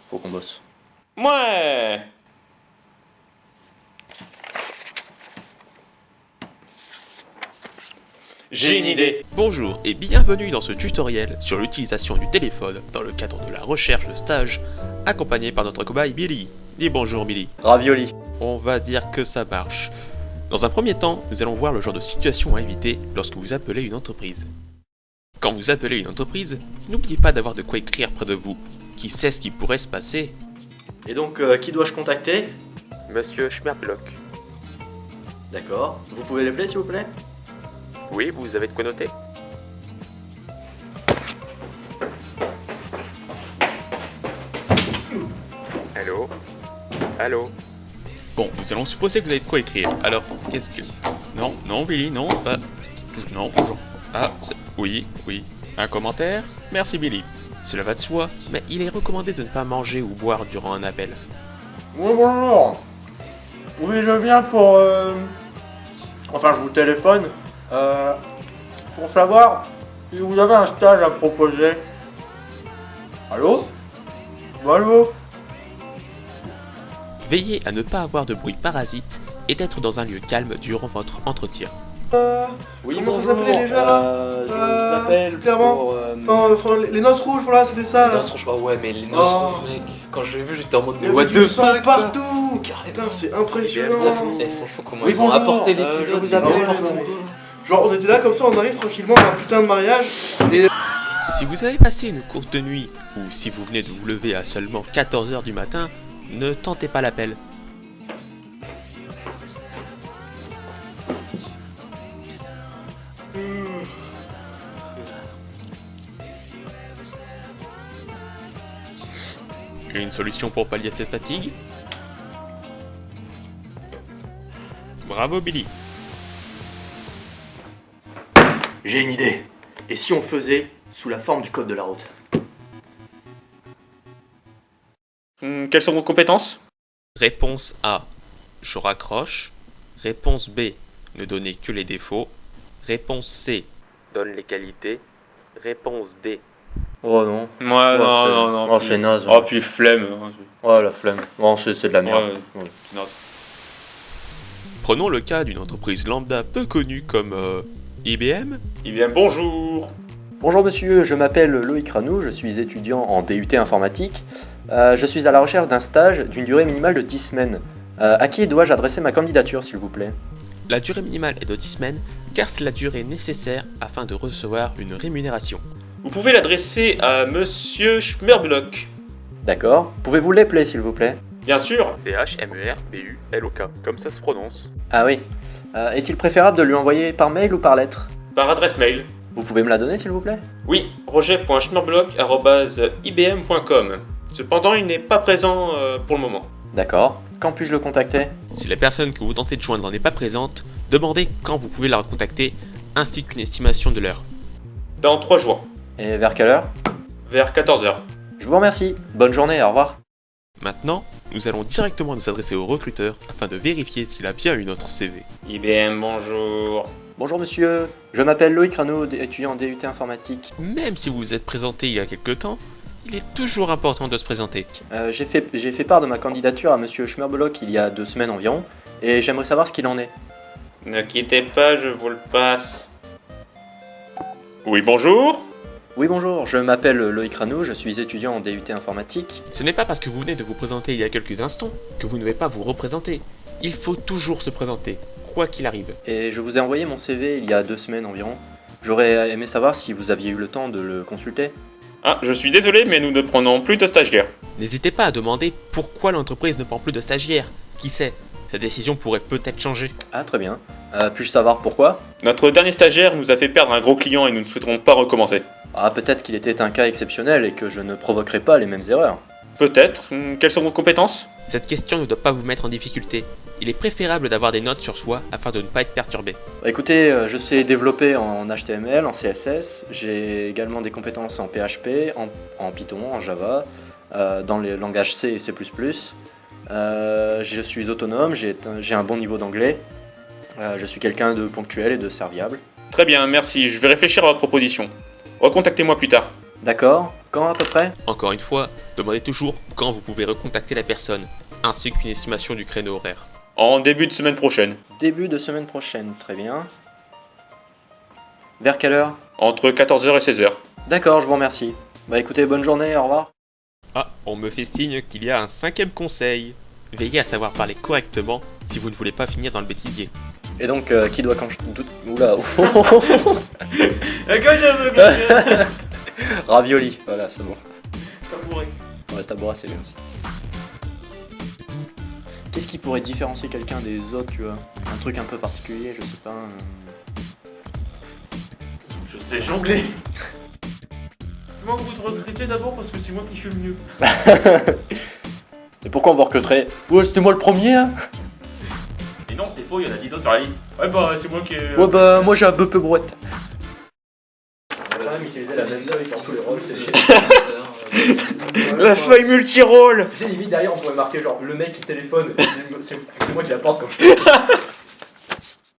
faut qu'on bosse. Ouais. J'ai une idée. Bonjour et bienvenue dans ce tutoriel sur l'utilisation du téléphone dans le cadre de la recherche de stage, accompagné par notre cobaye Billy. Dis bonjour Billy. Ravioli. On va dire que ça marche. Dans un premier temps, nous allons voir le genre de situation à éviter lorsque vous appelez une entreprise. Quand vous appelez une entreprise, n'oubliez pas d'avoir de quoi écrire près de vous. Qui sait ce qui pourrait se passer? Et donc, qui dois-je contacter? Monsieur Schmerblock. D'accord. Vous pouvez l'appeler s'il vous plaît? Oui, vous avez de quoi noter? Allô? Allô? Bon, nous allons supposer que vous avez de quoi écrire. Alors, qu'est-ce que... Non, non, Billy, non, pas... Non, toujours... Ah, oui. Un commentaire? Merci, Billy. Cela va de soi, mais il est recommandé de ne pas manger ou boire durant un appel. Oui, bonjour. Oui, je viens pour... Enfin, je vous téléphone. Pour savoir si vous avez un stage à proposer. Allô? Allô? Veillez à ne pas avoir de bruit parasite et d'être dans un lieu calme durant votre entretien. Oui, Comment ça bonjour. s'appelait déjà, là Je vous appelle clairement. pour... Les noces rouges, voilà, c'était ça Les là. noces rouges, ah ouais, mais les noces Oh. rouges, mec, quand je l'ai vu, j'étais en mode Il y avait what du the sang fuck quoi. partout. Carrément. Putain, c'est Putain, impressionnant. franchement, comment Oui, ils ont bonjour, apporté je l'épisode, vous ils ont appelle apporté pour- mon- Genre, on était là comme ça, on arrive tranquillement à un putain de mariage. Et Si vous avez passé une courte nuit, ou si vous venez de vous lever à seulement 14h du matin, ne tentez pas l'appel. Une solution pour pallier cette fatigue? Bravo Billy. J'ai une idée. Et si on le faisait sous la forme du code de la route? Quelles sont vos compétences? Réponse A. Je raccroche. Réponse B. Ne donnez que les défauts. Réponse C. Donne les qualités. Réponse D. Oh non. Ouais, non. Oh, puis- c'est naze. Oh, puis flemme. Oh la flemme. Bon, c'est de la merde. Ouais. Non. Prenons le cas d'une entreprise lambda peu connue comme IBM. Eh bien, bonjour. Bonjour monsieur, je m'appelle Loïc Ranou, je suis étudiant en DUT informatique. Je suis à la recherche d'un stage d'une durée minimale de 10 semaines. À qui dois-je adresser ma candidature s'il vous plaît? La durée minimale est de 10 semaines car c'est la durée nécessaire afin de recevoir une rémunération. Vous pouvez l'adresser à Monsieur Schmerblock. D'accord. Pouvez-vous l'appeler s'il vous plaît? Bien sûr. C'est H-M-E-R-B-U-L-O-K, comme ça se prononce. Ah oui. Est-il préférable de lui envoyer par mail ou par lettre? Par adresse mail. Vous pouvez me la donner s'il vous plaît? Oui, roger.schmerblock@ibm.com. Cependant, il n'est pas présent pour le moment. D'accord. Quand puis-je le contacter? Si la personne que vous tentez de joindre n'est pas présente, demandez quand vous pouvez la recontacter, ainsi qu'une estimation de l'heure. Dans 3 jours, Et vers quelle heure? vers 14h. Je vous remercie. Bonne journée, au revoir. Maintenant, nous allons directement nous adresser au recruteur afin de vérifier s'il a bien eu notre CV. IBM, bonjour. Bonjour monsieur, je m'appelle Loïc Ranou, étudiant en DUT informatique. Même si vous vous êtes présenté il y a quelque temps, il est toujours important de se présenter. J'ai fait part de ma candidature à monsieur Schmerblock il y a 2 semaines environ, et j'aimerais savoir ce qu'il en est. Ne quittez pas, je vous le passe. Oui, bonjour. Oui bonjour, je m'appelle Loïc Ranou, je suis étudiant en DUT informatique. Ce n'est pas parce que vous venez de vous présenter il y a quelques instants que vous ne devez pas vous représenter. Il faut toujours se présenter, quoi qu'il arrive. Et je vous ai envoyé mon CV il y a 2 semaines environ. J'aurais aimé savoir si vous aviez eu le temps de le consulter. Ah, je suis désolé, mais nous ne prenons plus de stagiaires. N'hésitez pas à demander pourquoi l'entreprise ne prend plus de stagiaires. Qui sait, cette décision pourrait peut-être changer. Ah très bien. Puis-je savoir pourquoi? Notre dernier stagiaire nous a fait perdre un gros client et nous ne souhaiterons pas recommencer. Ah peut-être qu'il était un cas exceptionnel et que je ne provoquerai pas les mêmes erreurs. Peut-être. Quelles sont vos compétences? Cette question ne doit pas vous mettre en difficulté. Il est préférable d'avoir des notes sur soi afin de ne pas être perturbé. Écoutez, je sais développer en HTML, en CSS, j'ai également des compétences en PHP, en Python, en Java, dans les langages C et C++. Je suis autonome, j'ai un bon niveau d'anglais, je suis quelqu'un de ponctuel et de serviable. Très bien, merci. Je vais réfléchir à votre proposition. Recontactez-moi plus tard. D'accord. Quand à peu près? Encore une fois, demandez toujours quand vous pouvez recontacter la personne, ainsi qu'une estimation du créneau horaire. En début de semaine prochaine. Début de semaine prochaine, très bien. Vers quelle heure? Entre 14h et 16h. D'accord, je vous remercie. Bah écoutez, bonne journée, au revoir. Ah, on me fait signe qu'il y a un 5e conseil. Veillez à savoir parler correctement si vous ne voulez pas finir dans le bêtisier. Et donc, qui doit quand je doute... Oula. Ravioli, voilà, c'est bon. Ouais, tabouret, c'est bien aussi. Qu'est-ce qui pourrait différencier quelqu'un des autres, tu vois? Un truc un peu particulier, je sais pas. Je sais jongler. Comment vous te recrutez d'abord parce que c'est moi qui suis le mieux. Et pourquoi on vous recruterait? Ouais, c'était moi le premier, hein. Et non, c'est faux, il y en a 10 autres sur la liste. Ouais, bah, c'est moi qui ai. Ouais, bah, moi j'ai un peu brouette. La feuille multirôle. Tu sais, limite derrière on pourrait marquer genre le mec qui téléphone, c'est moi qui la porte quand je